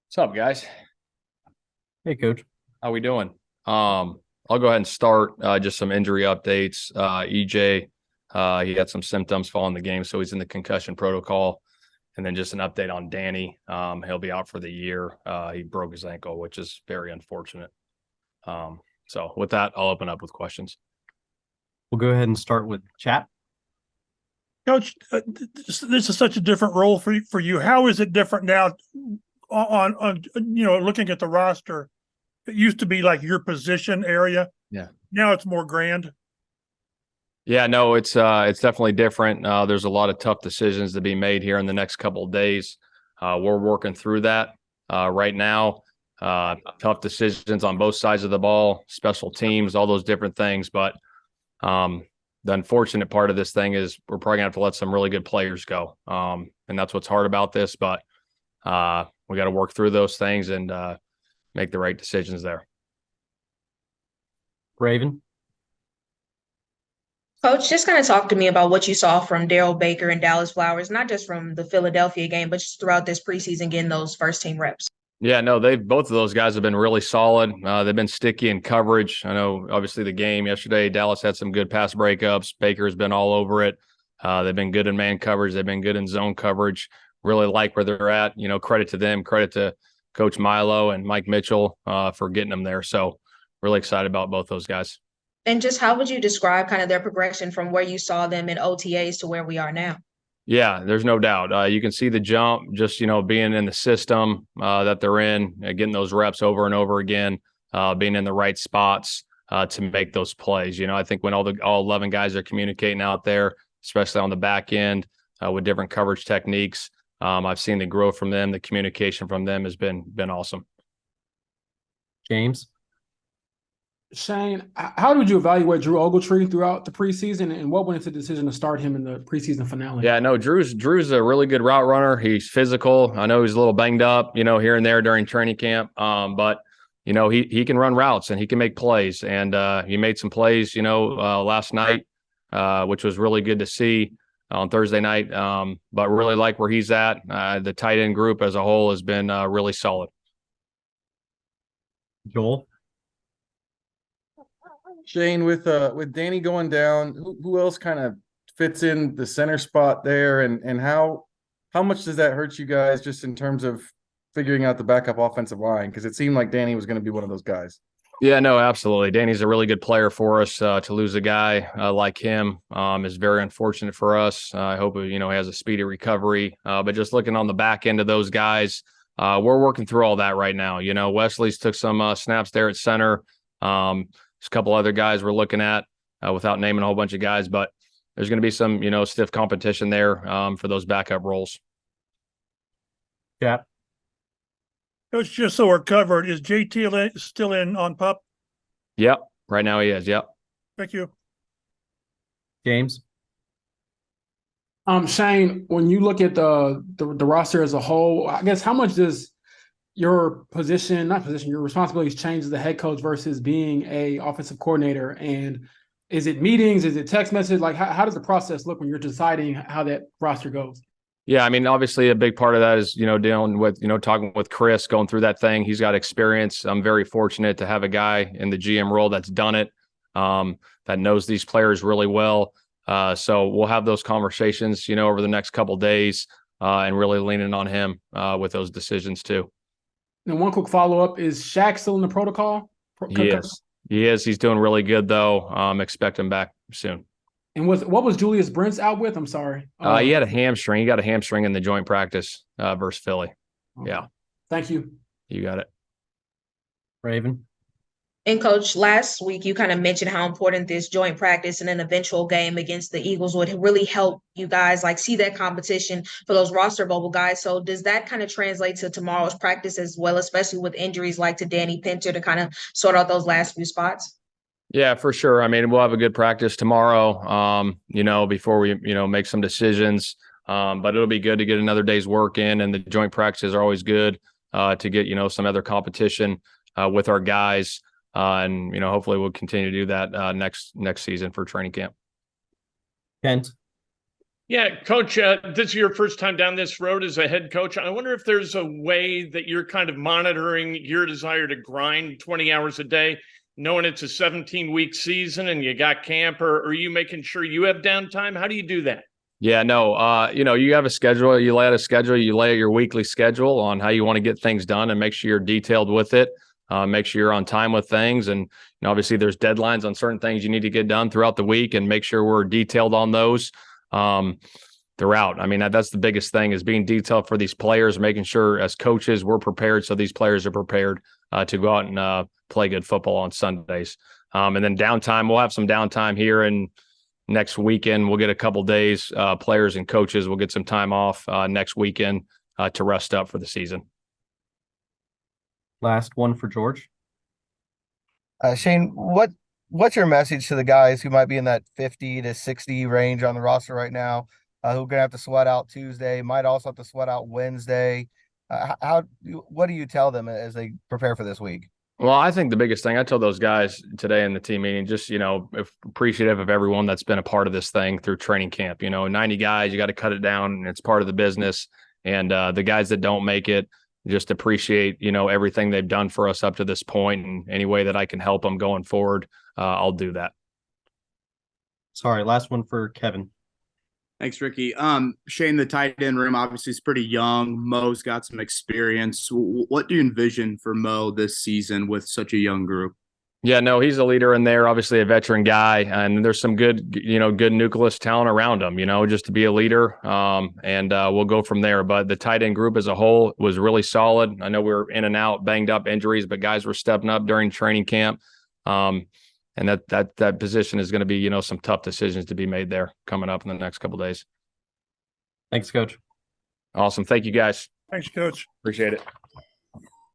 What's up, guys? Hey, coach. How we doing? I'll go ahead and start just some injury updates. EJ, he had some symptoms following the game, so he's in the concussion protocol. And then just an update on Danny. He'll be out for the year. He broke his ankle, which is very unfortunate. So with that, I'll open up with questions. We'll go ahead and start with chat. Coach, this is such a different role for you. How is it different now on looking at the roster? It used to be like your position area. Yeah. Now it's more grand. Yeah, no, it's definitely different. There's a lot of tough decisions to be made here in the next couple of days. We're working through that right now. Tough decisions on both sides of the ball, special teams, all those different things. But the unfortunate part of this thing is we're probably gonna have to let some really good players go. And that's what's hard about this. But we got to work through those things and make the right decisions there. Raven. Coach, just kind of talk to me about what you saw from Daryl Baker and Dallas Flowers, not just from the Philadelphia game, but just throughout this preseason, getting those first team reps. Yeah, no, both of those guys have been really solid. They've been sticky in coverage. I know, obviously, the game yesterday, Dallas had some good pass breakups. Baker's been all over it. They've been good in man coverage. They've been good in zone coverage. Really like where they're at. Credit to them. Credit to Coach Milo and Mike Mitchell for getting them there. So really excited about both those guys. And just how would you describe kind of their progression from where you saw them in OTAs to where we are now? Yeah, there's no doubt. You can see the jump just, being in the system that they're in, getting those reps over and over again, being in the right spots to make those plays. I think when all 11 guys are communicating out there, especially on the back end with different coverage techniques, I've seen the growth from them. The communication from them has been awesome. James. Shane, how did you evaluate Drew Ogletree throughout the preseason, and what went into the decision to start him in the preseason finale? Yeah, no, Drew's a really good route runner. He's physical. I know he's a little banged up, here and there during training camp. But he can run routes and he can make plays. And he made some plays, last night, which was really good to see on Thursday night. But really like where he's at. The tight end group as a whole has been really solid. Joel. Shane, with Danny going down, who else kind of fits in the center spot there, and how much does that hurt you guys just in terms of figuring out the backup offensive line? Because it seemed like Danny was going to be one of those guys. Yeah, no, absolutely. Danny's a really good player for us. To lose a guy like him is very unfortunate for us. I hope he has a speedy recovery. But just looking on the back end of those guys, we're working through all that right now. Wesley's took some snaps there at center. There's a couple other guys we're looking at without naming a whole bunch of guys, but there's going to be some, stiff competition there for those backup roles. Yeah. Coach, just so we're covered, is JT still in on PUP? Yep. Right now he is. Yep. Thank you. James. Shane, when you look at the roster as a whole, I guess how much does your your responsibilities change as the head coach versus being a offensive coordinator? And is it meetings? Is it text message? Like how does the process look when you're deciding how that roster goes? Yeah, I mean, obviously a big part of that is, dealing with, talking with Chris, going through that thing. He's got experience. I'm very fortunate to have a guy in the GM role that's done it, that knows these players really well. So we'll have those conversations, over the next couple of days and really leaning on him with those decisions too. And one quick follow-up, is Shaq still in the protocol? He is. He's doing really good, though. Expect him back soon. And what was Julius Brents out with? I'm sorry. He had a hamstring. He got a hamstring in the joint practice versus Philly. Okay. Yeah. Thank you. You got it. Raven. And Coach, last week you kind of mentioned how important this joint practice and an eventual game against the Eagles would really help you guys see that competition for those roster bubble guys. So does that kind of translate to tomorrow's practice as well, especially with injuries like to Danny Pinter to kind of sort out those last few spots? Yeah, for sure. I mean, we'll have a good practice tomorrow, before we, make some decisions. But it'll be good to get another day's work in, and the joint practices are always good to get, some other competition with our guys. And hopefully we'll continue to do that next season for training camp. Kent. Yeah, Coach, this is your first time down this road as a head coach. I wonder if there's a way that you're kind of monitoring your desire to grind 20 hours a day, knowing it's a 17-week season and you got camp, or are you making sure you have downtime? How do you do that? Yeah, no, you have a schedule, you lay out a schedule, you lay out your weekly schedule on how you want to get things done and make sure you're detailed with it. Make sure you're on time with things. And obviously there's deadlines on certain things you need to get done throughout the week, and make sure we're detailed on those throughout. I mean, that's the biggest thing, is being detailed for these players, making sure as coaches we're prepared so these players are prepared to go out and play good football on Sundays. And then downtime, we'll have some downtime here, and next weekend we'll get a couple days. Players and coaches will get some time off next weekend to rest up for the season. Last one for George. Shane, what's your message to the guys who might be in that 50 to 60 range on the roster right now, who are gonna have to sweat out Tuesday, might also have to sweat out Wednesday? What do you tell them as they prepare for this week? Well, I think the biggest thing I told those guys today in the team meeting, just, appreciative of everyone that's been a part of this thing through training camp. 90 guys, you got to cut it down, and it's part of the business. And the guys that don't make it, just appreciate, everything they've done for us up to this point, and any way that I can help them going forward, I'll do that. Sorry, last one for Kevin. Thanks, Ricky. Shane, the tight end room obviously is pretty young. Mo's got some experience. What do you envision for Mo this season with such a young group? Yeah, no, he's a leader in there, obviously a veteran guy, and there's some good nucleus talent around him, just to be a leader. And we'll go from there. But the tight end group as a whole was really solid. I know we were in and out, banged up, injuries, but guys were stepping up during training camp. And that position is going to be, some tough decisions to be made there coming up in the next couple of days. Thanks, Coach. Awesome. Thank you, guys. Thanks, Coach. Appreciate it.